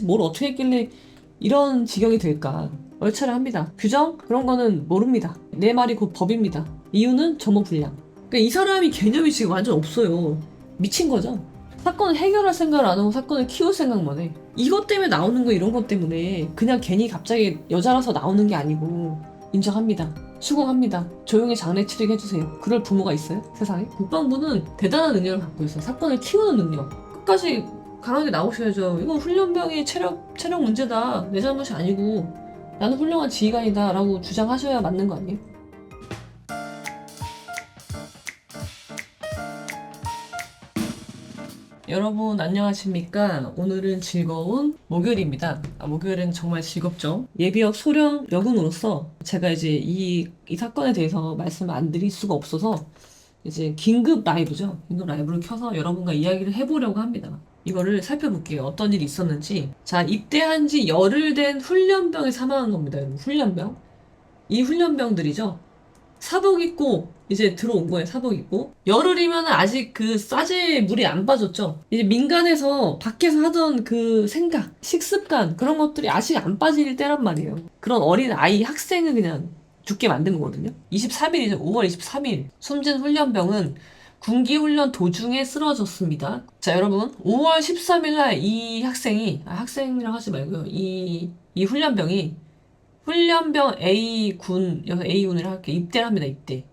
도대체 뭘 어떻게 했길래 이런 지경이 될까? 얼차려 합니다. 규정? 그런 거는 모릅니다. 내 말이 곧 법입니다. 이유는 점호불량. 그러니까 이 사람이 개념이 지금 완전 없어요. 미친 거죠. 사건을 해결할 생각을 안 하고 사건을 키울 생각만 해. 이것 때문에 나오는 거 이런 것 때문에 그냥 괜히 갑자기 여자라서 나오는 게 아니고 인정합니다. 수긍합니다. 조용히 장례 치르게 해주세요. 그럴 부모가 있어요? 세상에? 국방부는 대단한 능력을 갖고 있어요. 사건을 키우는 능력. 끝까지 강하게 나오셔야죠. 이건 훈련병의 체력 문제다. 내 잘못이 아니고 나는 훌륭한 지휘관이다 라고 주장하셔야 맞는 거 아니에요? 여러분 안녕하십니까? 오늘은 즐거운 목요일입니다. 목요일은 정말 즐겁죠. 예비역 소령 여군으로서 제가 이제 이 사건에 대해서 말씀을 안 드릴 수가 없어서 이제 긴급 라이브죠. 긴급 라이브를 켜서 여러분과 이야기를 해보려고 합니다. 이거를 살펴볼게요. 어떤 일이 있었는지. 자, 입대한 지 열흘 된 훈련병이 사망한 겁니다. 여러분. 훈련병. 이 훈련병들이죠. 사복 입고 이제 들어온 거예요. 사복 입고 열흘이면 아직 그 싸제 물이 안 빠졌죠. 이제 민간에서 밖에서 하던 그 생각, 식습관 그런 것들이 아직 안 빠질 때란 말이에요. 그런 어린 아이 학생을 그냥 죽게 만든 거거든요. 23일이죠. 5월 23일 숨진 훈련병은 군기훈련 도중에 쓰러졌습니다. 자, 여러분 5월 13일 날 이 학생이 학생이라고 하지 말고요. 이 훈련병이 훈련병 A군, 여기서 A군을 할게 입대를 합니다. 입대.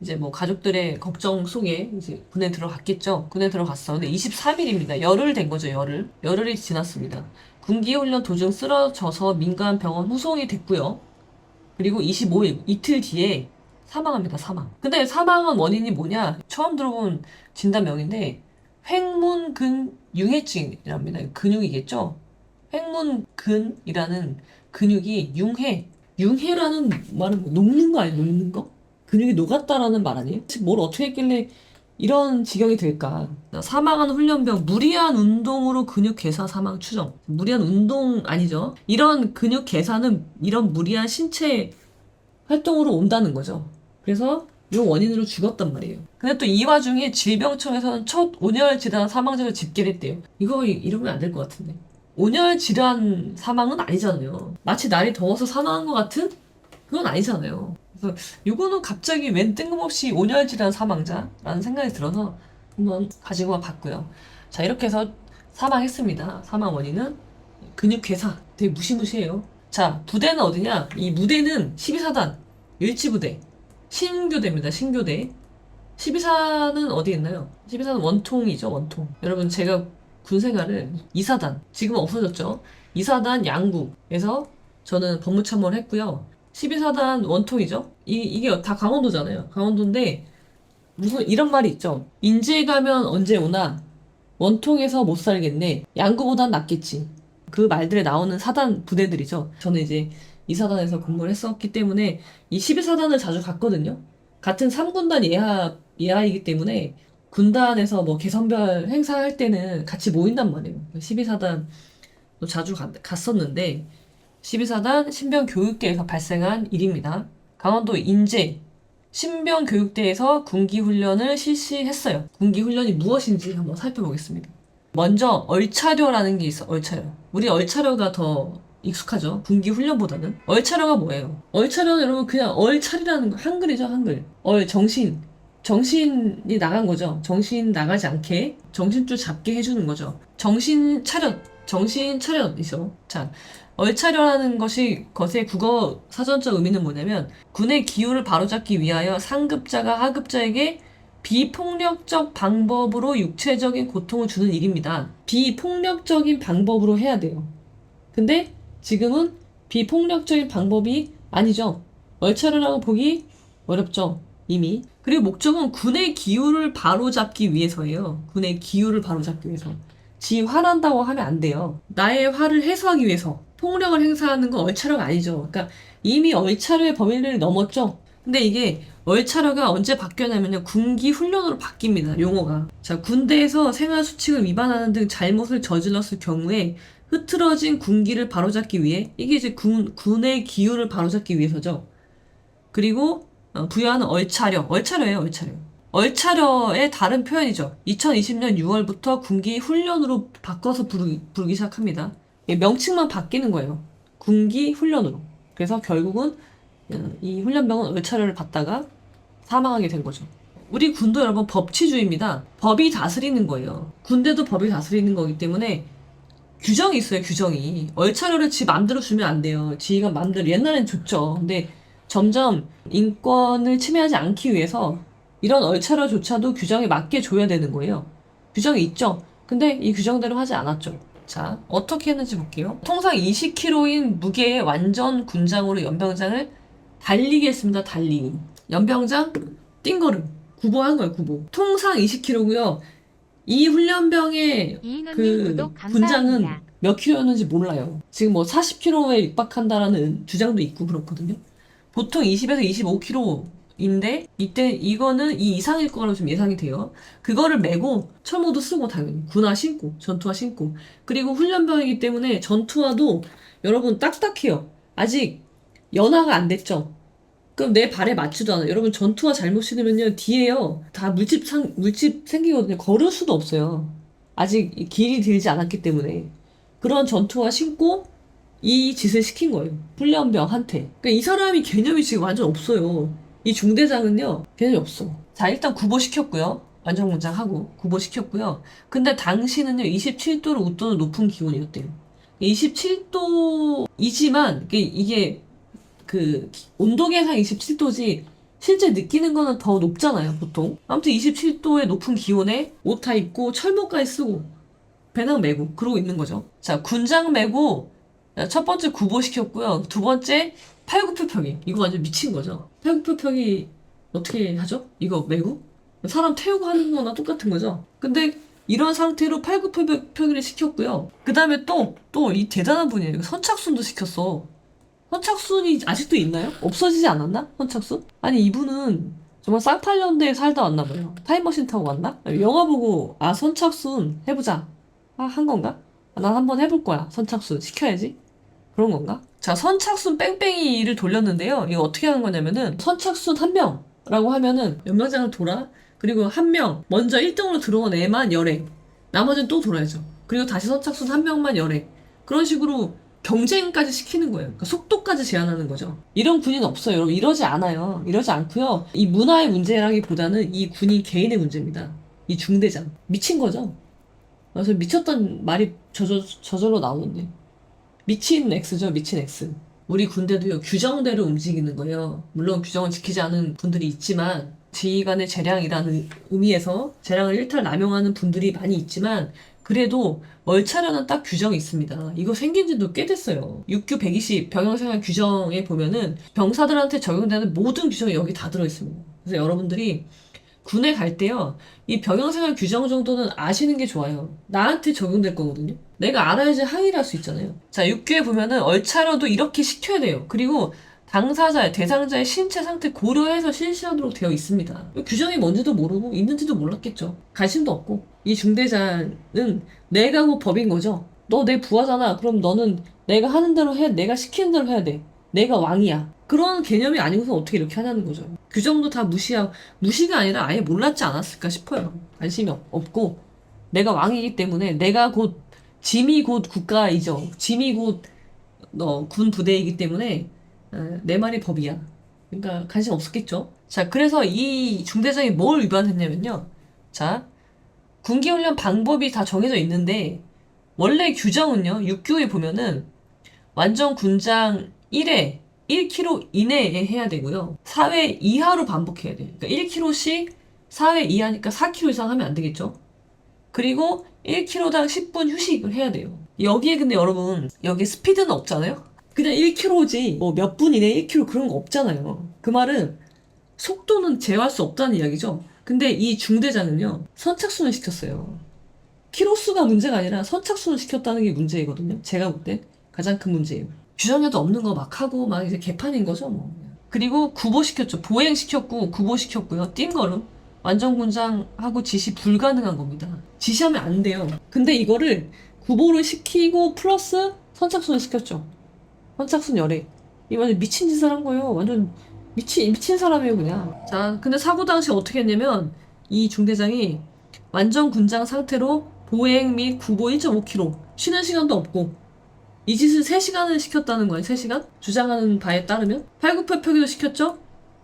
이제 뭐 가족들의 걱정 속에 이제 군에 들어갔겠죠. 군에 들어갔어. 근데 23일입니다. 열흘 된 거죠. 열흘. 열흘이 지났습니다. 군기훈련 도중 쓰러져서 민간 병원 후송이 됐고요. 그리고 25일 이틀 뒤에 사망합니다. 사망. 근데 사망한 원인이 뭐냐? 처음 들어본 진단명인데 횡문근 융해증이랍니다. 근육이겠죠? 횡문근이라는 근육이 융해라는 말은 뭐 녹는 거 아니에요? 녹는 거? 근육이 녹았다라는 말 아니에요? 뭘 어떻게 했길래 이런 지경이 될까? 사망한 훈련병 무리한 운동으로 근육 괴사 사망 추정. 무리한 운동 아니죠? 이런 근육 괴사는 이런 무리한 신체 활동으로 온다는 거죠. 그래서 이 원인으로 죽었단 말이에요. 근데 또 이 와중에 질병청에서는 첫 온열 질환 사망자를 집계를 했대요. 이거 이러면 안 될 것 같은데. 온열 질환 사망은 아니잖아요. 마치 날이 더워서 사망한 것 같은? 그건 아니잖아요. 그래서 이거는 갑자기 웬 뜬금없이 온열 질환 사망자라는 생각이 들어서 한번 가지고 봤고요. 자, 이렇게 해서 사망했습니다. 사망 원인은 근육 괴사. 되게 무시무시해요. 자, 부대는 어디냐? 이 무대는 12사단 일지부대 신교대입니다. 신교대. 12사는 어디 있나요? 12사는 원통이죠. 원통. 여러분 제가 군생활을 2사단 지금은 없어졌죠. 2사단 양구에서 저는 법무참모를 했고요. 12사단 원통이죠. 이게 다 강원도잖아요. 강원도인데 무슨 이런 말이 있죠. 인제 가면 언제 오나 원통에서 못 살겠네. 양구보단 낫겠지. 그 말들에 나오는 사단 부대들이죠. 저는 이제 2사단에서 근무를 했었기 때문에 이 12사단을 자주 갔거든요. 같은 3군단 예하이기 때문에 군단에서 뭐 개선별 행사할 때는 같이 모인단 말이에요. 12사단도 자주 갔었는데 12사단 신병교육대에서 발생한 일입니다. 강원도 인제 신병교육대에서 군기훈련을 실시했어요. 군기훈련이 무엇인지 한번 살펴보겠습니다. 먼저 얼차려라는 게 있어. 얼차려. 우리 얼차려가 더 익숙하죠. 군기훈련보다는. 얼차려가 뭐예요? 얼차려는 여러분 그냥 얼차리라는 거 한글이죠. 한글. 정신이 나간 거죠. 정신 나가지 않게 정신줄 잡게 해주는 거죠. 정신 차렷이죠. 자, 얼차려라는 것의 국어 사전적 의미는 뭐냐면 군의 기율을 바로잡기 위하여 상급자가 하급자에게 비폭력적 방법으로 육체적인 고통을 주는 일입니다. 비폭력적인 방법으로 해야 돼요. 근데 지금은 비폭력적인 방법이 아니죠. 얼차려라고 보기 어렵죠. 이미. 그리고 목적은 군의 기율을 바로잡기 위해서예요. 군의 기율을 바로잡기 위해서. 지 화난다고 하면 안 돼요. 나의 화를 해소하기 위해서 폭력을 행사하는 건 얼차려가 아니죠. 그러니까 이미 얼차려의 범위를 넘었죠. 근데 이게 얼차려가 언제 바뀌었냐면요. 군기 훈련으로 바뀝니다. 용어가. 자, 군대에서 생활수칙을 위반하는 등 잘못을 저질렀을 경우에 흐트러진 군기를 바로잡기 위해 이게 이제 군의 기율을 바로잡기 위해서죠. 그리고 부여하는 얼차려예요. 얼차려의 다른 표현이죠. 2020년 6월부터 군기 훈련으로 바꿔서 부르기 시작합니다. 명칭만 바뀌는 거예요. 군기 훈련으로. 그래서 결국은 이 훈련병은 얼차려를 받다가 사망하게 된 거죠. 우리 군도 여러분 법치주의입니다. 법이 다스리는 거예요. 군대도 법이 다스리는 거기 때문에 규정이 있어요, 규정이. 얼차려를 지 맘대로 주면 안 돼요. 지가 맘대로, 옛날엔 줬죠. 근데 점점 인권을 침해하지 않기 위해서 이런 얼차려조차도 규정에 맞게 줘야 되는 거예요. 규정이 있죠. 근데 이 규정대로 하지 않았죠. 자, 어떻게 했는지 볼게요. 통상 20kg인 무게의 완전 군장으로 연병장을 달리게 했습니다. 달리기. 연병장 띵걸음. 구보한 거예요, 구보. 통상 20kg고요. 이 훈련병의 그 군장은 몇 킬로였는지 몰라요. 지금 뭐 40kg에 육박한다라는 주장도 있고 그렇거든요. 보통 20에서 25kg인데 이때 이거는 이 이상일 거라고 좀 예상이 돼요. 그거를 메고 철모도 쓰고 당연히 군화 신고 전투화 신고 그리고 훈련병이기 때문에 전투화도 여러분 딱딱해요. 아직 연화가 안 됐죠. 그럼 내 발에 맞지도 않아요. 여러분 전투화 잘못 신으면요 뒤에요 다 물집 생기거든요. 걸을 수도 없어요. 아직 길이 들지 않았기 때문에 그런 전투화 신고 이 짓을 시킨 거예요. 훈련병한테. 그러니까 이 사람이 개념이 지금 완전 없어요. 이 중대장은요 개념이 없어. 자 일단 구보시켰고요. 완전군장하고 구보시켰고요. 근데 당시는요 27도를 웃도는 높은 기온이었대요. 27도이지만 이게 그 온도 계상 27도지 실제 느끼는 거는 더 높잖아요 보통. 아무튼 27도의 높은 기온에 옷 다 입고 철모까지 쓰고 배낭 메고 그러고 있는 거죠. 자 군장 메고 첫 번째 구보시켰고요. 두 번째 팔굽혀펴기. 이거 완전 미친 거죠. 팔굽혀펴기 어떻게 하죠? 이거 메고? 사람 태우고 하는 거나 똑같은 거죠. 근데 이런 상태로 팔굽혀펴기를 시켰고요. 그 다음에 또 이 대단한 분이에요. 선착순도 시켰어. 선착순이 아직도 있나요? 없어지지 않았나? 선착순? 아니 이분은 정말 쌍팔년대에 살다 왔나 봐요. 타임머신 타고 왔나? 영화 보고 선착순 해보자 한 건가? 난 한번 해볼 거야. 선착순 시켜야지. 그런 건가? 자 선착순 뺑뺑이를 돌렸는데요. 이거 어떻게 하는 거냐면은 선착순 한 명라고 하면은 연명장을 돌아. 그리고 한 명 먼저 1등으로 들어온 애만 열애. 나머지는 또 돌아야죠. 그리고 다시 선착순 한 명만 열애. 그런 식으로 경쟁까지 시키는 거예요. 그러니까 속도까지 제한하는 거죠. 이런 군인 없어요. 여러분 이러지 않아요. 이러지 않고요. 이 문화의 문제라기보다는 이 군인 개인의 문제입니다. 이 중대장. 미친 거죠. 그래서 미쳤던 말이 저절로 나오는데. 미친 X죠. 미친 X. 우리 군대도요. 규정대로 움직이는 거예요. 물론 규정을 지키지 않은 분들이 있지만 지휘관의 재량이라는 의미에서 재량을 일탈 남용하는 분들이 많이 있지만 그래도 월차려는 딱 규정이 있습니다. 이거 생긴 지도 꽤 됐어요. 6규 120 병영생활 규정에 보면은 병사들한테 적용되는 모든 규정이 여기 다 들어있습니다. 그래서 여러분들이 군에 갈 때요. 이 병영생활 규정 정도는 아시는 게 좋아요. 나한테 적용될 거거든요. 내가 알아야지 항의를 할 수 있잖아요. 자 6규에 보면은 얼차려도 이렇게 시켜야 돼요. 그리고 당사자의 대상자의 신체 상태 고려해서 실시하도록 되어 있습니다. 규정이 뭔지도 모르고 있는지도 몰랐겠죠. 관심도 없고. 이 중대장은 내가 곧 법인 거죠. 너 내 부하잖아. 그럼 너는 내가 하는 대로 해. 내가 시키는 대로 해야 돼. 내가 왕이야. 그런 개념이 아니고서 어떻게 이렇게 하냐는 거죠. 규정도 다 무시가 아니라 아예 몰랐지 않았을까 싶어요. 관심이 없고 내가 왕이기 때문에 내가 곧 짐이 곧 국가이죠. 짐이 곧 군 부대이기 때문에 내 말이 법이야. 그러니까 관심 없었겠죠. 자, 그래서 이 중대장이 뭘 위반했냐면요. 자, 군기훈련 방법이 다 정해져 있는데 원래 규정은요. 6교에 보면은 완전 군장 1회 1kg 이내에 해야 되고요. 4회 이하로 반복해야 돼요. 그러니까 1kg씩 4회 이하니까 4kg 이상 하면 안 되겠죠. 그리고 1kg당 10분 휴식을 해야 돼요. 여기에 근데 여러분 여기 스피드는 없잖아요. 그냥 1kg지 뭐 몇 분 이내에 1kg 그런 거 없잖아요. 그 말은 속도는 제어할 수 없다는 이야기죠. 근데 이 중대장은요 선착순을 시켰어요. 키로수가 문제가 아니라 선착순을 시켰다는 게 문제이거든요. 제가 볼 때 가장 큰 문제예요. 규정에도 없는 거 막 하고 막 이제 개판인 거죠 뭐. 그리고 구보시켰죠. 보행시켰고 구보시켰고요. 띵걸음 완전 군장하고 지시 불가능한 겁니다. 지시하면 안 돼요. 근데 이거를 구보를 시키고 플러스 선착순을 시켰죠. 선착순 열애. 이 완전 미친 짓을 한 거예요. 완전 미친 사람이에요 그냥. 자 근데 사고 당시 어떻게 했냐면 이 중대장이 완전 군장 상태로 보행 및 구보 1.5km 쉬는 시간도 없고 이 짓을 3시간을 시켰다는 거예요. 3시간? 주장하는 바에 따르면 팔굽혀펴기도 시켰죠?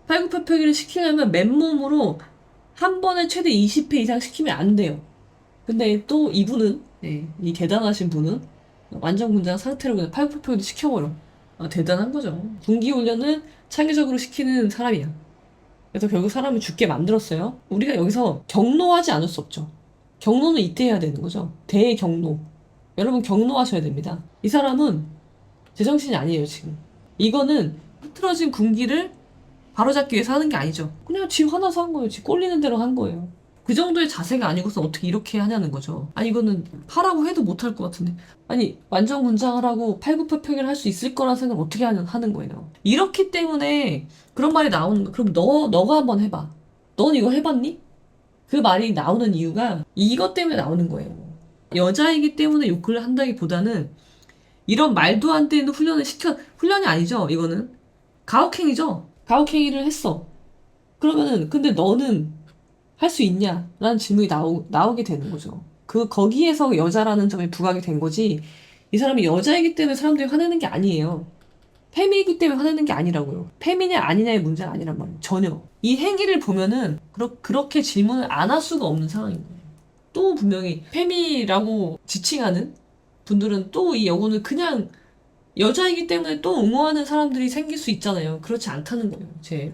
팔굽혀펴기를 시키려면 맨몸으로 한 번에 최대 20회 이상 시키면 안 돼요. 근데 또 이분은 이 대단하신 분은 완전 군장 상태로 그냥 팔굽혀펴기도 시켜버려. 대단한 거죠. 군기훈련을 창의적으로 시키는 사람이야. 그래서 결국 사람을 죽게 만들었어요. 우리가 여기서 경로하지 않을 수 없죠. 경로는 이때 해야 되는 거죠. 대경로. 여러분 경로하셔야 됩니다. 이 사람은 제정신이 아니에요, 지금. 이거는 흐트러진 군기를 바로잡기 위해서 하는 게 아니죠. 그냥 지 화나서 한 거예요. 지 꼴리는 대로 한 거예요. 그 정도의 자세가 아니고서 어떻게 이렇게 하냐는 거죠. 아니 이거는 하라고 해도 못할 것 같은데. 아니 완전 군장을 하고 팔굽혀펴기를 할 수 있을 거란 생각을 어떻게 하는 거예요. 이렇기 때문에 그런 말이 나오는 거. 그럼 너가 한번 해봐. 넌 이거 해봤니? 그 말이 나오는 이유가 이것 때문에 나오는 거예요. 여자이기 때문에 욕을 한다기보다는 이런 말도 안 되는 훈련이 아니죠. 이거는 가혹행위죠. 가혹행위를 했어. 그러면은 근데 너는 할 수 있냐? 라는 질문이 나오게 되는 거죠. 거기에서 여자라는 점이 부각이 된 거지, 이 사람이 여자이기 때문에 사람들이 화내는 게 아니에요. 페미이기 때문에 화내는 게 아니라고요. 페미냐 아니냐의 문제가 아니란 말이에요. 전혀. 이 행위를 보면은 그렇게 질문을 안 할 수가 없는 상황인 거예요. 또 분명히 페미라고 지칭하는 분들은 또 이 여군을 그냥 여자이기 때문에 또 옹호하는 사람들이 생길 수 있잖아요. 그렇지 않다는 거예요.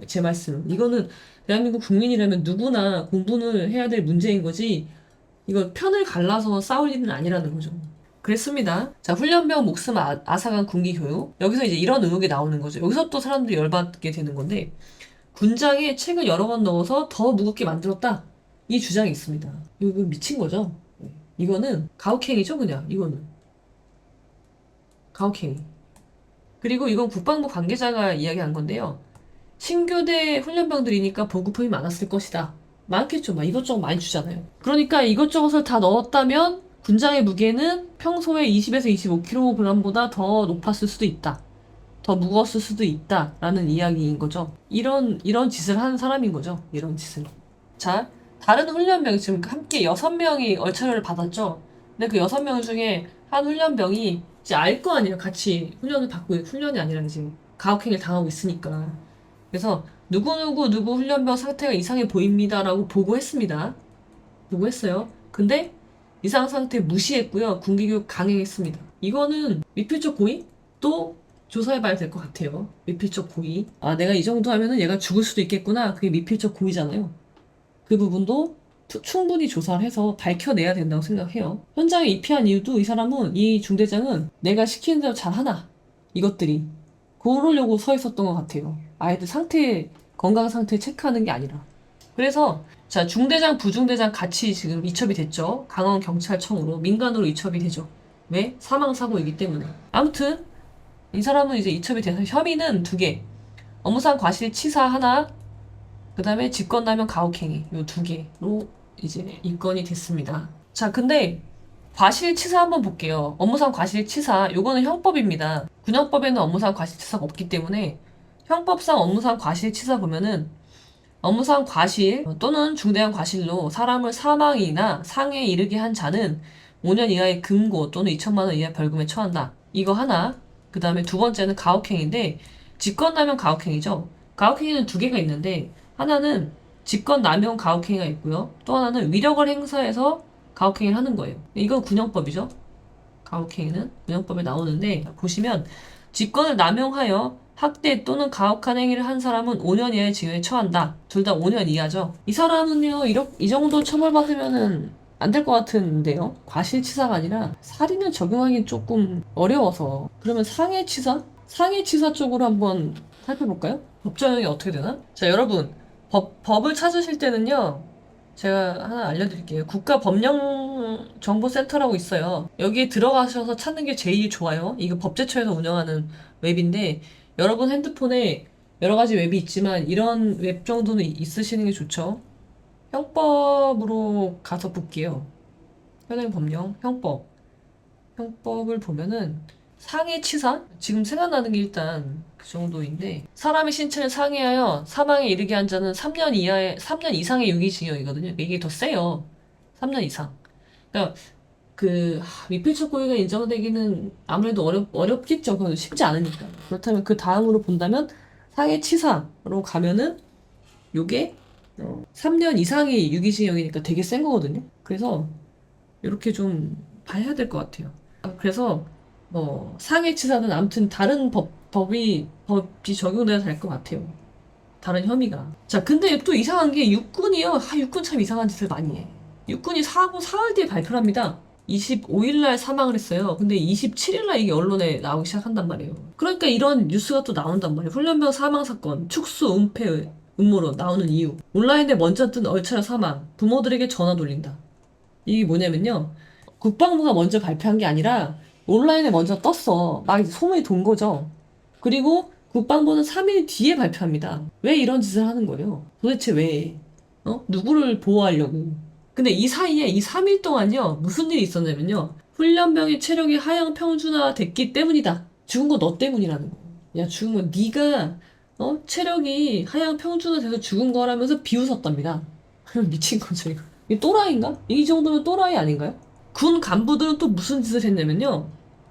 제 말씀은. 이거는 대한민국 국민이라면 누구나 공부를 해야 될 문제인 거지, 이거 편을 갈라서 싸울 일은 아니라는 거죠. 그랬습니다. 자, 훈련병 목숨 앗아간 군기 교육. 여기서 이제 이런 의혹이 나오는 거죠. 여기서 또 사람들이 열받게 되는 건데, 군장에 책을 여러 번 넣어서 더 무겁게 만들었다. 이 주장이 있습니다. 이거 미친 거죠. 이거는 가혹행위죠, 그냥. 이거는. 가혹행위. 그리고 이건 국방부 관계자가 이야기한 건데요. 신교대 훈련병들이니까 보급품이 많았을 것이다. 많겠죠. 막 이것저것 많이 주잖아요. 그러니까 이것저것을 다 넣었다면 군장의 무게는 평소에 20에서 25kg보다 더 높았을 수도 있다. 더 무거웠을 수도 있다. 라는 이야기인 거죠. 이런 짓을 하는 사람인 거죠. 이런 짓을. 자, 다른 훈련병 지금 함께 6명이 얼차려를 받았죠. 근데 그 6명 중에 한 훈련병이 이제 알 거 아니에요. 같이 훈련을 받고, 훈련이 아니라 지금 가혹행위를 당하고 있으니까. 그래서 누구 훈련병 상태가 이상해 보입니다라고 보고했습니다. 보고했어요. 근데 이상 상태 무시했고요. 군기교육 강행했습니다. 이거는 미필적 고의? 또 조사해봐야 될 것 같아요. 미필적 고의. 내가 이 정도 하면은 얘가 죽을 수도 있겠구나. 그게 미필적 고의잖아요. 그 부분도 충분히 조사를 해서 밝혀내야 된다고 생각해요. 현장에 입회한 이유도 이 중대장은 내가 시키는 대로 잘하나? 이것들이. 그러려고 서 있었던 것 같아요. 아이들 건강 상태 체크하는 게 아니라. 그래서, 자, 중대장, 부중대장 같이 지금 이첩이 됐죠. 강원경찰청으로, 민간으로 이첩이 되죠. 왜? 사망사고이기 때문에. 아무튼, 이 사람은 이제 이첩이 돼서 혐의는 2개. 업무상 과실치사 하나, 그 다음에 직권남용 가혹행위. 요 2개로 이제 입건이 됐습니다. 자, 근데, 과실치사 한번 볼게요. 업무상 과실치사, 요거는 형법입니다. 군형법에는 업무상 과실치사가 없기 때문에 형법상 업무상 과실치사 보면은 업무상 과실 또는 중대한 과실로 사람을 사망이나 상해에 이르게 한 자는 5년 이하의 금고 또는 2천만 원 이하의 벌금에 처한다. 이거 하나. 그 다음에 2번째는 가혹행위인데, 직권남용 가혹행위죠. 가혹행위는 2개가 있는데, 하나는 직권남용 가혹행위가 있고요. 또 하나는 위력을 행사해서 가혹행위를 하는 거예요. 이건 군형법이죠. 가혹행위는 군형법에 나오는데, 보시면 직권을 남용하여 학대 또는 가혹한 행위를 한 사람은 5년 이하의 징역에 처한다. 둘 다 5년 이하죠. 이 사람은요, 이 정도 처벌받으면은 안 될 것 같은데요. 과실치사가 아니라 살인을 적용하기 조금 어려워서. 그러면 상해치사? 상해치사 쪽으로 한번 살펴볼까요? 법적용이 어떻게 되나? 자, 여러분, 법을 찾으실 때는요, 제가 하나 알려드릴게요. 국가법령정보센터라고 있어요. 여기에 들어가셔서 찾는 게 제일 좋아요. 이거 법제처에서 운영하는 웹인데, 여러분 핸드폰에 여러 가지 웹이 있지만 이런 웹 정도는 있으시는 게 좋죠. 형법으로 가서 볼게요. 현행법령, 형법을 보면은 상해치사? 지금 생각나는 게 일단 그 정도인데, 사람의 신체를 상해하여 사망에 이르게 한 자는 3년 이상의 유기징역이거든요. 이게 더 세요. 3년 이상. 그러니까 미필적 고의가 인정되기는 아무래도 어렵겠죠. 그건 쉽지 않으니까. 그렇다면 그 다음으로 본다면 상해치사로 가면은 요게 3년 이상이 유기징역이니까 되게 센 거거든요. 그래서 이렇게 좀 봐야 될 것 같아요. 그래서 뭐 상해치사는 아무튼 다른 법이 적용돼야 될 것 같아요. 다른 혐의가. 자, 근데 또 이상한 게 육군이요. 육군 참 이상한 짓을 많이 해. 육군이 사고 사흘 뒤에 발표를 합니다. 25일 날 사망을 했어요. 근데 27일 날 이게 언론에 나오기 시작한단 말이에요. 그러니까 이런 뉴스가 또 나온단 말이에요. 훈련병 사망 사건, 축소, 은폐, 음모론 나오는 이유. 온라인에 먼저 뜬 얼차려 사망, 부모들에게 전화 돌린다. 이게 뭐냐면요. 국방부가 먼저 발표한 게 아니라 온라인에 먼저 떴어. 막 이제 소문이 돈 거죠. 그리고 국방부는 3일 뒤에 발표합니다. 왜 이런 짓을 하는 거예요? 도대체 왜? 누구를 보호하려고? 근데 이 사이에 이 3일 동안요, 무슨 일이 있었냐면요. 훈련병의 체력이 하향 평준화 됐기 때문이다. 죽은 거 너 때문이라는 거. 야, 죽은 거 네가 체력이 하향 평준화 돼서 죽은 거라면서 비웃었답니다. 미친 거죠, 이거. 이 또라이인가? 이 정도면 또라이 아닌가요? 군 간부들은 또 무슨 짓을 했냐면요.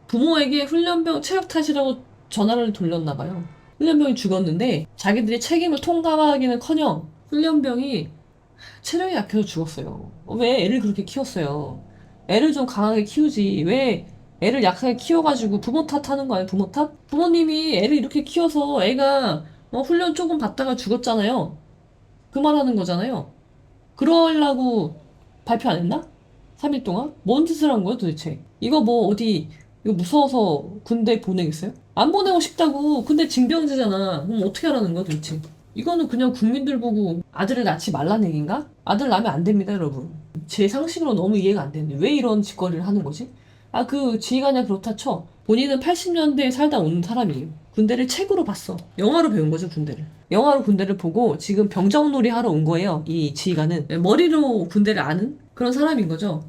부모에게 훈련병 체력 탓이라고 전화를 돌렸나 봐요. 훈련병이 죽었는데 자기들이 책임을 통감하기는커녕 훈련병이 체력이 약해서 죽었어요. 왜 애를 그렇게 키웠어요? 애를 좀 강하게 키우지. 왜 애를 약하게 키워가지고 부모 탓하는 거 아니에요? 부모 탓? 부모님이 애를 이렇게 키워서 애가 훈련 조금 받다가 죽었잖아요. 그 말하는 거잖아요. 그러려고 발표 안 했나? 3일 동안? 뭔 짓을 한 거야 도대체? 이거 뭐 어디 이거 무서워서 군대 보내겠어요? 안 보내고 싶다고. 근데 징병제잖아. 그럼 어떻게 하라는 거야 도대체? 이거는 그냥 국민들 보고 아들을 낳지 말라는 얘기인가? 아들 낳으면 안 됩니다 여러분. 제 상식으로 너무 이해가 안 되는데 왜 이런 짓거리를 하는 거지? 지휘관이 그렇다 쳐. 본인은 80년대에 살다 온 사람이에요. 군대를 책으로 봤어. 영화로 배운 거죠 군대를. 영화로 군대를 보고 지금 병정놀이 하러 온 거예요. 이 지휘관은 머리로 군대를 아는 그런 사람인 거죠.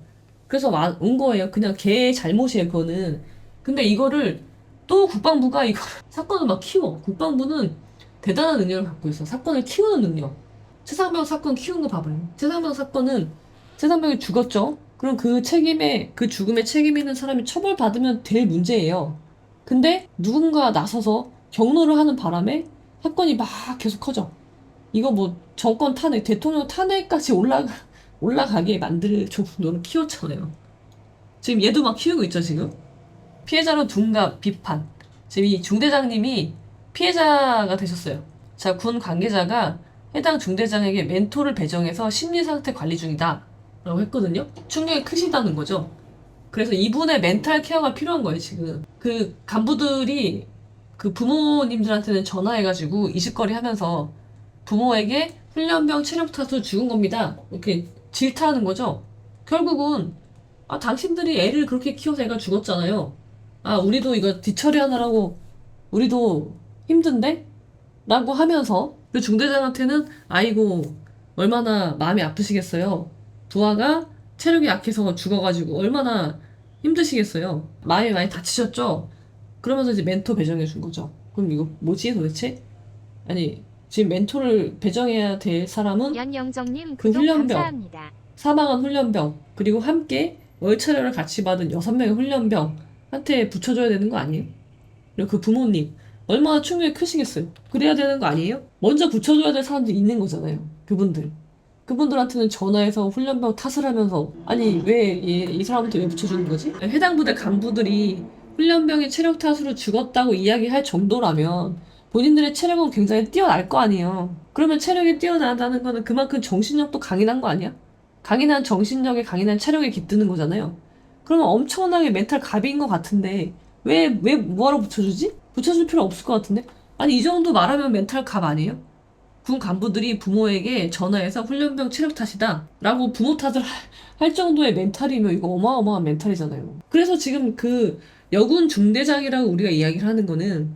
그래서 온 거예요. 그냥 걔 잘못이에요 그거는. 근데 이거를 또 국방부가 이거 사건을 막 키워. 국방부는 대단한 능력을 갖고 있어. 사건을 키우는 능력. 최상병 사건 키운 거 봐봐요. 최상병이 죽었죠. 그럼 그 죽음의 책임 있는 사람이 처벌받으면 될 문제예요. 근데 누군가 나서서 경로를 하는 바람에 사건이 막 계속 커져. 이거 뭐 정권 탄핵, 대통령 탄핵까지 올라가게 만들 정도로 키웠잖아요. 지금 얘도 막 키우고 있죠, 지금? 피해자로 둔갑, 비판. 지금 이 중대장님이 피해자가 되셨어요. 자, 군 관계자가 해당 중대장에게 멘토를 배정해서 심리상태 관리 중이다. 라고 했거든요. 충격이 크시다는 거죠. 그래서 이분의 멘탈 케어가 필요한 거예요, 지금. 그 간부들이 그 부모님들한테는 전화해가지고 이식거리 하면서 부모에게 훈련병 체력 탓으로 죽은 겁니다. 이렇게 질타하는 거죠. 결국은 당신들이 애를 그렇게 키워서 애가 죽었잖아요. 우리도 이거 뒤처리하느라고 우리도 힘든데? 라고 하면서 그 중대장한테는 아이고 얼마나 마음이 아프시겠어요. 부하가 체력이 약해서 죽어가지고 얼마나 힘드시겠어요. 마음이 많이 다치셨죠? 그러면서 이제 멘토 배정해 준 거죠. 그럼 이거 뭐지 도대체? 아니 지금 멘토를 배정해야 될 사람은 연영정님 그 구독 훈련병, 감사합니다. 사망한 훈련병, 그리고 함께 월차료를 같이 받은 6명의 훈련병한테 붙여줘야 되는 거 아니에요? 그리고 그 부모님 얼마나 충격이 크시겠어요? 그래야 되는 거 아니에요? 먼저 붙여줘야 될 사람들이 있는 거잖아요. 그분들한테는 전화해서 훈련병 탓을 하면서 아니 왜 이 사람한테 왜 붙여주는 거지? 해당 부대 간부들이 훈련병이 체력 탓으로 죽었다고 이야기할 정도라면 본인들의 체력은 굉장히 뛰어날 거 아니에요. 그러면 체력이 뛰어나다는 거는 그만큼 정신력도 강인한 거 아니야? 강인한 정신력에 강인한 체력에 깃드는 거잖아요. 그러면 엄청나게 멘탈 갑인 것 같은데 왜 뭐하러 붙여주지? 붙여줄 필요 없을 것 같은데? 아니 이 정도 말하면 멘탈 갑 아니에요? 군 간부들이 부모에게 전화해서 훈련병 체력 탓이다 라고 부모 탓을 할 정도의 멘탈이면 이거 어마어마한 멘탈이잖아요. 그래서 지금 그 여군 중대장이라고 우리가 이야기를 하는 거는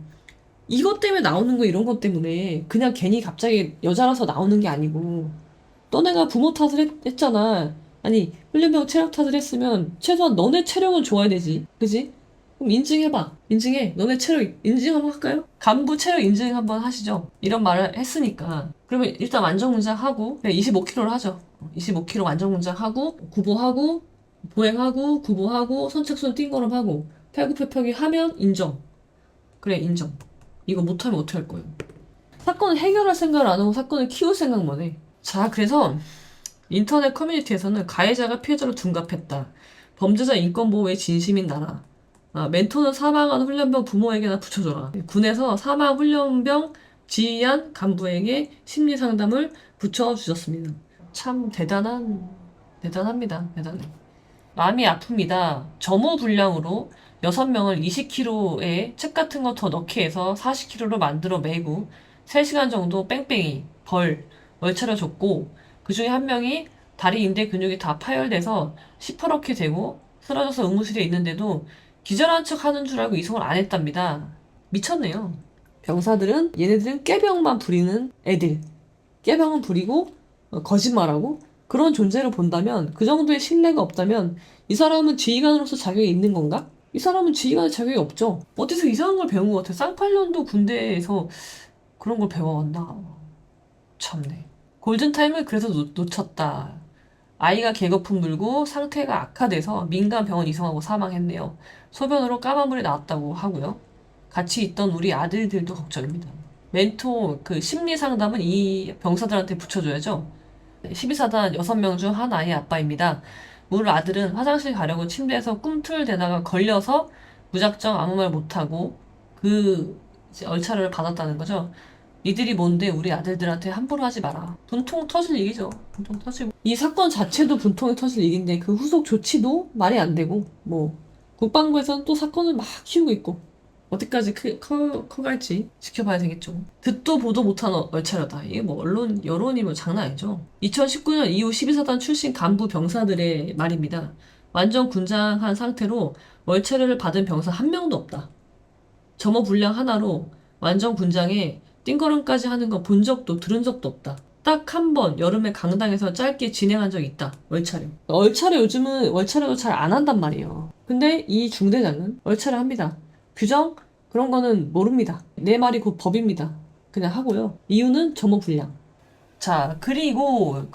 이것 때문에 나오는 거 이런 것 때문에 그냥 괜히 갑자기 여자라서 나오는 게 아니고 너네가 부모 탓을 했잖아. 아니 훈련병 체력 탓을 했으면 최소한 너네 체력은 좋아야 되지. 그지? 그럼 인증해봐. 인증해. 너네 체력 인증 한번 할까요? 간부 체력 인증 한번 하시죠. 이런 말을 했으니까. 그러면 일단 완전문장하고 그냥 25kg를 하죠. 25kg 완전문장하고 구보하고 보행하고 구보하고 선착순 띵거름하고 팔굽혀펴기 하면 인정. 그래 인정. 이거 못하면 어떻게 할 거예요? 사건을 해결할 생각을 안 하고 사건을 키울 생각만 해. 자, 그래서 인터넷 커뮤니티에서는 가해자가 피해자로 둔갑했다. 범죄자 인권보호에 진심인 나라. 멘토는 사망한 훈련병 부모에게나 붙여줘라. 군에서 사망 훈련병 지휘한 간부에게 심리상담을 붙여주셨습니다. 참 대단합니다. 대단해. 마음이 아픕니다. 점호불량으로 6명을 20kg에 책 같은 거 더 넣게 해서 40kg로 만들어 매고 3시간 정도 뺑뺑이, 월차려 줬고 그 중에 한 명이 다리 인대 근육이 다 파열돼서 시퍼렇게 되고 쓰러져서 응급실에 있는데도 기절한 척 하는 줄 알고 이송을 안 했답니다. 미쳤네요. 병사들은 얘네들은 꾀병만 부리는 애들. 꾀병은 부리고 거짓말하고 그런 존재로 본다면 그 정도의 신뢰가 없다면 이 사람은 지휘관으로서 자격이 있는 건가? 이 사람은 지휘관의 자격이 없죠. 어디서 이상한 걸 배운 것 같아. 쌍팔년도 군대에서 그런 걸 배워왔나. 참네. 골든타임을 그래서 놓쳤다. 아이가 개거품 물고 상태가 악화돼서 민간 병원 이송하고 사망했네요. 소변으로 까만 물이 나왔다고 하고요. 같이 있던 우리 아들들도 걱정입니다. 멘토 그 심리 상담은 이 병사들한테 붙여줘야죠. 12사단 6명 중 한 아이의 아빠입니다. 물 아들은 화장실 가려고 침대에서 꿈틀대다가 걸려서 무작정 아무 말 못하고 그 이제 얼차려를 받았다는 거죠. 니들이 뭔데 우리 아들들한테 함부로 하지 마라. 분통 터질 일이죠. 분통 터지고. 이 사건 자체도 분통이 터질 일인데 그 후속 조치도 말이 안 되고 뭐 국방부에서는 또 사건을 막 키우고 있고 어디까지 커갈지 지켜봐야 되겠죠. 듣도 보도 못한 얼차려다. 이게 뭐 언론 여론이 뭐 장난 아니죠. 2019년 이후 12사단 출신 간부 병사들의 말입니다. 완전 군장한 상태로 월차려를 받은 병사 한 명도 없다. 점호 불량 하나로 완전 군장에 띵거름까지 하는 거 본 적도 들은 적도 없다. 딱 한 번 여름에 강당에서 짧게 진행한 적이 있다. 월차려. 월차려 요즘은 월차려도 잘 안 한단 말이에요. 근데 이 중대장은 월차려 합니다. 규정? 그런 거는 모릅니다. 내 말이 곧 법입니다. 그냥 하고요. 이유는 점호 불량. 자, 그리고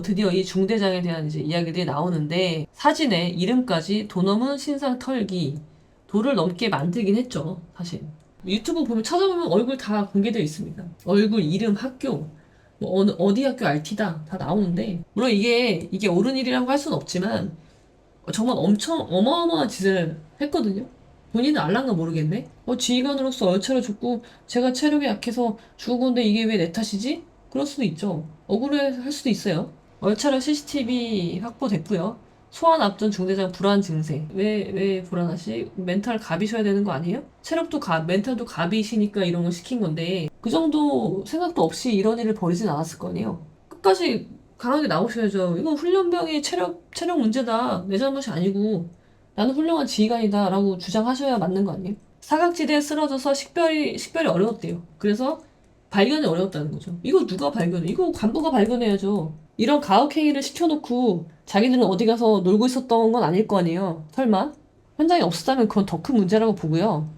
드디어 이 중대장에 대한 이제 이야기들이 나오는데 사진에 이름까지 도 넘은 신상 털기, 도를 넘게 만들긴 했죠, 사실. 유튜브 보면 찾아보면 얼굴 다 공개되어 있습니다. 얼굴, 이름, 학교, 뭐 어디 학교 RT다 다 나오는데 물론 이게 옳은 일이라고 할 수는 없지만 정말 엄청 어마어마한 짓을 했거든요. 본인은 알란가 모르겠네. 지휘관으로서 얼차려 죽고 제가 체력이 약해서 죽은 건데 이게 왜 내 탓이지? 그럴 수도 있죠. 억울해 할 수도 있어요. 얼차려 CCTV 확보됐고요. 소환 앞둔 중대장 불안 증세. 왜 불안하시? 멘탈 갑이셔야 되는 거 아니에요? 체력도 멘탈도 갑이시니까 이런 걸 시킨 건데 그 정도 생각도 없이 이런 일을 벌이진 않았을 거 아니에요. 끝까지 강하게 나오셔야죠. 이건 훈련병의 체력 문제다. 내 잘못이 아니고 나는 훌륭한 지휘관이다 라고 주장하셔야 맞는 거 아니에요? 사각지대에 쓰러져서 식별이 어려웠대요. 그래서 발견이 어려웠다는 거죠. 이거 누가 발견해? 이거 간부가 발견해야죠. 이런 가혹행위를 시켜놓고 자기들은 어디 가서 놀고 있었던 건 아닐 거 아니에요. 설마? 현장에 없었다면 그건 더 큰 문제라고 보고요.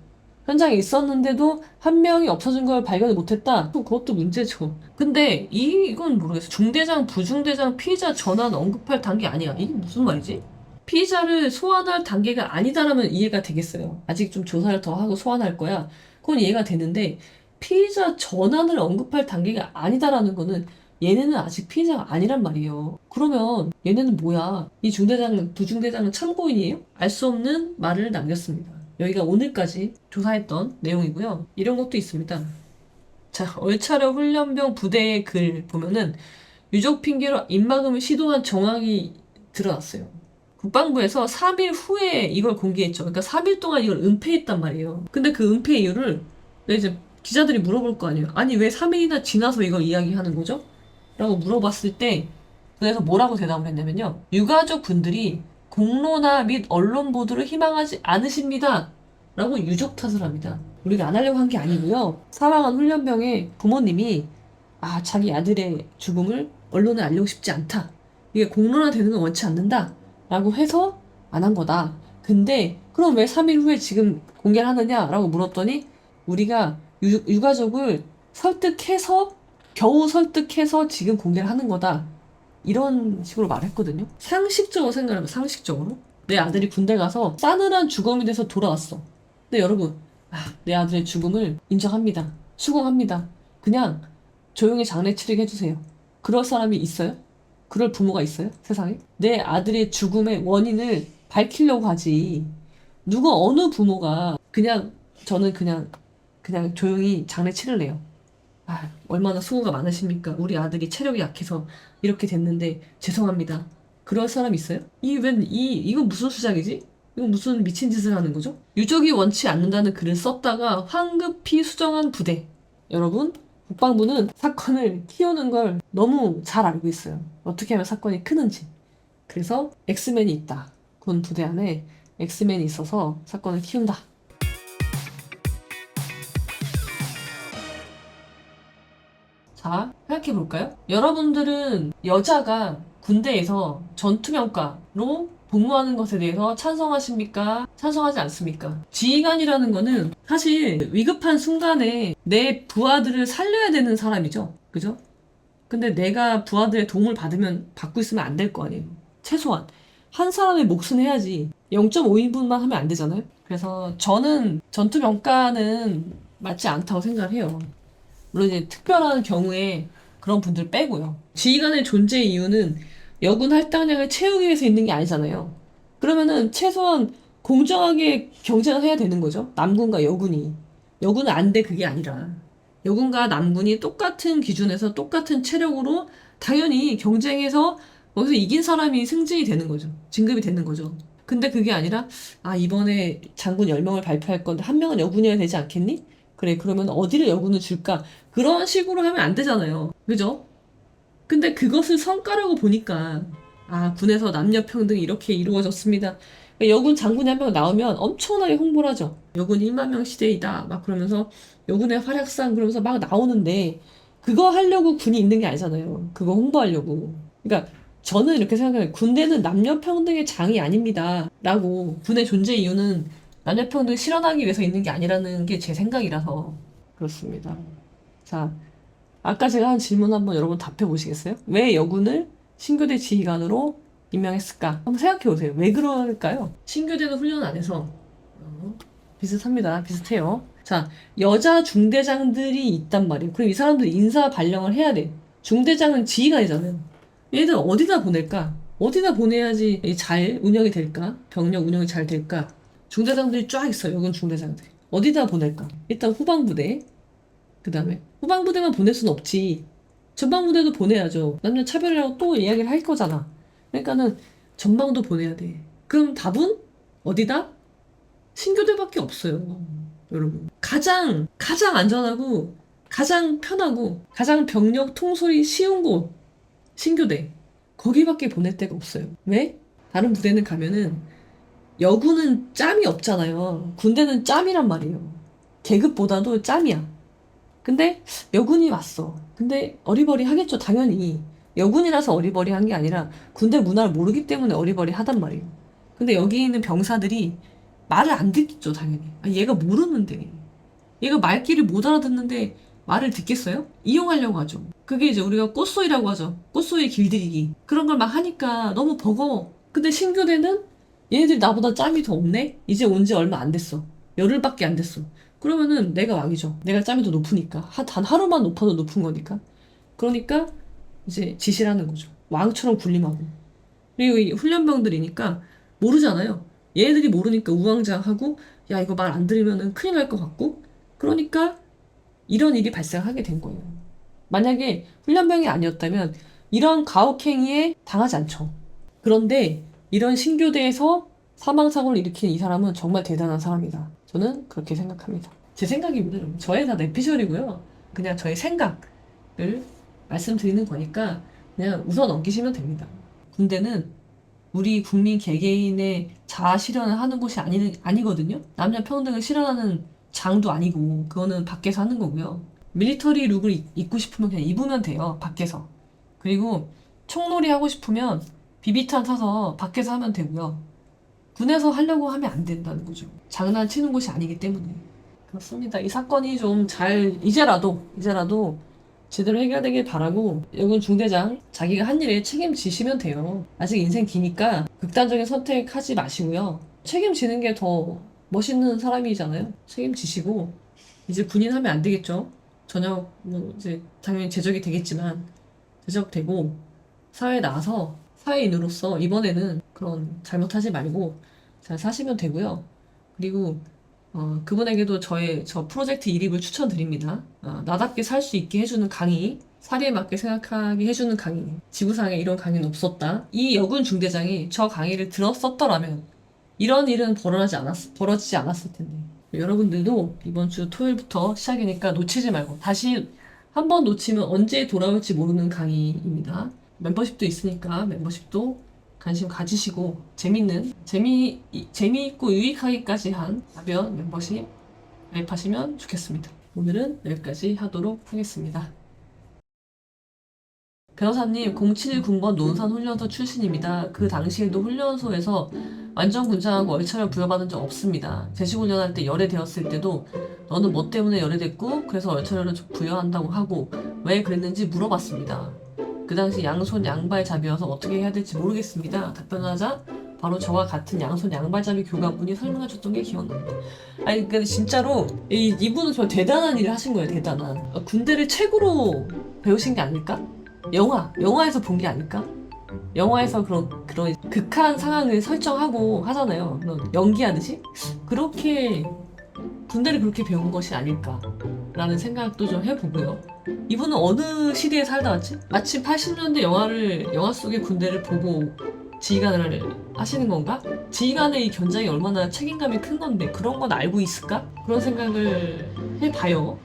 현장에 있었는데도 한 명이 없어진 걸 발견을 못했다? 그것도 문제죠. 근데 이건 모르겠어. 중대장, 부중대장, 피의자 전환 언급할 단계 아니야. 이게 무슨 말이지? 피의자를 소환할 단계가 아니다라면 이해가 되겠어요. 아직 좀 조사를 더 하고 소환할 거야. 그건 이해가 되는데 피의자 전환을 언급할 단계가 아니다라는 거는 얘네는 아직 피의자가 아니란 말이에요. 그러면 얘네는 뭐야? 이 중대장, 부중대장은 참고인이에요? 알 수 없는 말을 남겼습니다. 여기가 오늘까지 조사했던 내용이고요. 이런 것도 있습니다. 자, 얼차려 훈련병 부대의 글 보면은 유족 핑계로 입막음을 시도한 정황이 드러났어요. 국방부에서 3일 후에 이걸 공개했죠. 그러니까 3일 동안 이걸 은폐했단 말이에요. 근데 그 은폐 이유를 이제 기자들이 물어볼 거 아니에요. 아니 왜 3일이나 지나서 이걸 이야기하는 거죠? 라고 물어봤을 때 그래서 뭐라고 대답을 했냐면요. 유가족 분들이 공론화 및 언론 보도를 희망하지 않으십니다. 라고 유족 탓을 합니다. 우리가 안 하려고 한 게 아니고요. 사망한 훈련병의 부모님이 자기 아들의 죽음을 언론에 알리고 싶지 않다. 이게 공론화되는 건 원치 않는다. 라고 해서 안 한 거다. 근데 그럼 왜 3일 후에 지금 공개를 하느냐? 라고 물었더니 우리가 유가족을 설득해서 겨우 설득해서 지금 공개를 하는 거다. 이런 식으로 말했거든요. 상식적으로 생각해봐. 상식적으로 내 아들이 군대 가서 싸늘한 죽음이 돼서 돌아왔어. 근데 여러분, 내 아들의 죽음을 인정합니다. 수긍합니다. 그냥 조용히 장례 치르게 해주세요. 그럴 사람이 있어요? 그럴 부모가 있어요? 세상에? 내 아들의 죽음의 원인을 밝히려고 하지. 누가 어느 부모가 저는 그냥 조용히 장례 치를래요. 얼마나 수고가 많으십니까? 우리 아들이 체력이 약해서 이렇게 됐는데 죄송합니다. 그럴 사람 있어요? 이건 무슨 수작이지? 이건 무슨 미친 짓을 하는 거죠? 유족이 원치 않는다는 글을 썼다가 황급히 수정한 부대. 여러분, 국방부는 사건을 키우는 걸 너무 잘 알고 있어요. 어떻게 하면 사건이 크는지. 그래서 엑스맨이 있다. 군 부대 안에 엑스맨이 있어서 사건을 키운다. 자, 생각해 볼까요? 여러분들은 여자가 군대에서 전투병과로 복무하는 것에 대해서 찬성하십니까? 찬성하지 않습니까? 지휘관이라는 거는 사실 위급한 순간에 내 부하들을 살려야 되는 사람이죠. 그죠? 근데 내가 부하들의 도움을 받고 있으면 안 될 거 아니에요. 최소한. 한 사람의 몫은 해야지. 0.5인분만 하면 안 되잖아요? 그래서 저는 전투병과는 맞지 않다고 생각을 해요. 물론 이제 특별한 경우에 그런 분들 빼고요. 지휘관의 존재 이유는 여군 할당량을 채우기 위해서 있는 게 아니잖아요. 그러면은 최소한 공정하게 경쟁을 해야 되는 거죠. 남군과 여군이. 여군은 안 돼, 그게 아니라. 여군과 남군이 똑같은 기준에서 똑같은 체력으로 당연히 경쟁해서 거기서 이긴 사람이 승진이 되는 거죠. 진급이 되는 거죠. 근데 그게 아니라 이번에 장군 10명을 발표할 건데 한 명은 여군이어야 되지 않겠니? 그래, 그러면 어디를 여군을 줄까? 그런 식으로 하면 안 되잖아요. 그죠? 근데 그것을 성과라고 보니까 군에서 남녀평등이 이렇게 이루어졌습니다. 그러니까 여군 장군이 한 명 나오면 엄청나게 홍보를 하죠. 여군 1만 명 시대이다. 막 그러면서 여군의 활약상 그러면서 막 나오는데 그거 하려고 군이 있는 게 아니잖아요. 그거 홍보하려고. 그러니까 저는 이렇게 생각해요. 군대는 남녀평등의 장이 아닙니다. 라고 군의 존재 이유는 남녀평등 실현하기 위해서 있는 게 아니라는 게 제 생각이라서 그렇습니다. 자, 아까 제가 한 질문 한번 여러분 답해 보시겠어요? 왜 여군을 신교대 지휘관으로 임명했을까? 한번 생각해 보세요. 왜 그럴까요? 신교대는 훈련 안 해서 비슷합니다. 비슷해요. 자, 여자 중대장들이 있단 말이에요. 그럼 이 사람들이 인사 발령을 해야 돼. 중대장은 지휘관이잖아요. 얘들 어디다 보낼까? 어디다 보내야지 잘 운영이 될까? 병력 운영이 잘 될까? 중대장들이 쫙 있어요. 여군 중대장들. 어디다 보낼까? 일단 후방부대. 그 다음에 후방부대만 보낼 순 없지. 전방부대도 보내야죠. 남녀 차별이라고 또 이야기를 할 거잖아. 그러니까는 전방도 보내야 돼. 그럼 답은 어디다? 신교대밖에 없어요. 여러분. 가장 안전하고 가장 편하고 가장 병력 통솔이 쉬운 곳. 신교대. 거기밖에 보낼 데가 없어요. 왜? 다른 부대는 가면은 여군은 짬이 없잖아요. 군대는 짬이란 말이에요. 계급보다도 짬이야. 근데 여군이 왔어. 근데 어리버리하겠죠, 당연히. 여군이라서 어리버리한 게 아니라 군대 문화를 모르기 때문에 어리버리하단 말이에요. 근데 여기 있는 병사들이 말을 안 듣겠죠, 당연히. 얘가 모르는데. 얘가 말귀를 못 알아듣는데 말을 듣겠어요? 이용하려고 하죠. 그게 이제 우리가 꽃소이라고 하죠. 꽃소이 길들이기. 그런 걸 막 하니까 너무 버거워. 근데 신교대는 얘네들이 나보다 짬이 더 없네? 이제 온 지 얼마 안 됐어. 열흘밖에 안 됐어. 그러면은 내가 왕이죠. 내가 짬이 더 높으니까. 단 하루만 높아도 높은 거니까. 그러니까 이제 지시를 하는 거죠. 왕처럼 군림하고. 그리고 이 훈련병들이니까 모르잖아요. 얘네들이 모르니까 우왕좌왕하고 야 이거 말 안 들으면은 큰일 날 것 같고 그러니까 이런 일이 발생하게 된 거예요. 만약에 훈련병이 아니었다면 이런 가혹행위에 당하지 않죠. 그런데 이런 신교대에서 사망사고를 일으킨 이 사람은 정말 대단한 사람이다. 저는 그렇게 생각합니다. 제 생각입니다, 여러분. 저의 다 내피셜이고요. 그냥 저의 생각을 말씀드리는 거니까 그냥 웃어 넘기시면 됩니다. 군대는 우리 국민 개개인의 자아 실현을 하는 곳이 아니거든요. 남녀 평등을 실현하는 장도 아니고 그거는 밖에서 하는 거고요. 밀리터리 룩을 입고 싶으면 그냥 입으면 돼요. 밖에서. 그리고 총놀이 하고 싶으면 비비탄 사서 밖에서 하면 되고요. 군에서 하려고 하면 안 된다는 거죠. 장난치는 곳이 아니기 때문에. 그렇습니다. 이 사건이 좀 이제라도 제대로 해결되길 바라고 여군 중대장 자기가 한 일에 책임지시면 돼요. 아직 인생 기니까 극단적인 선택하지 마시고요. 책임지는 게 더 멋있는 사람이잖아요. 책임지시고 이제 군인 하면 안 되겠죠. 전역 뭐 이제 당연히 제적이 되겠지만 제적되고 사회에 나와서 사회인으로서 이번에는 그런 잘못하지 말고 잘 사시면 되고요. 그리고 그분에게도 저 프로젝트 이립을 추천드립니다. 나답게 살 수 있게 해주는 강의, 사리에 맞게 생각하게 해주는 강의, 지구상에 이런 강의는 없었다. 이 여군 중대장이 저 강의를 들었었더라면 이런 일은 벌어지지 않았을 텐데. 여러분들도 이번 주 토요일부터 시작이니까 놓치지 말고 다시 한 번 놓치면 언제 돌아올지 모르는 강의입니다. 멤버십도 있으니까 멤버십도 관심 가지시고 재미있고 유익하기까지 한 가벼운 멤버십 가입하시면 좋겠습니다. 오늘은 여기까지 하도록 하겠습니다. 변호사님, 071 군번 논산훈련소 출신입니다. 그 당시에도 훈련소에서 완전 군장하고 얼차려 부여받은 적 없습니다. 제식훈련할 때 열애되었을 때도 너는 뭐 때문에 열애됐고 그래서 얼차려를 부여한다고 하고 왜 그랬는지 물어봤습니다. 그 당시 양손 양발잡이여서 어떻게 해야 될지 모르겠습니다. 답변하자 바로 저와 같은 양손 양발잡이 교관분이 설명해줬던 게 기억납니다. 아니 근데 진짜로 이분은 정말 대단한 일을 하신 거예요. 대단한. 군대를 최고로 배우신 게 아닐까? 영화에서 본 게 아닐까? 영화에서 그런 극한 상황을 설정하고 하잖아요. 연기하듯이? 그렇게, 군대를 그렇게 배운 것이 아닐까라는 생각도 좀 해보고요. 이분은 어느 시대에 살다 왔지? 마침 80년대 영화 속의 군대를 보고 지휘관을 하시는 건가? 지휘관의 이 견장이 얼마나 책임감이 큰 건데 그런 건 알고 있을까? 그런 생각을 해봐요.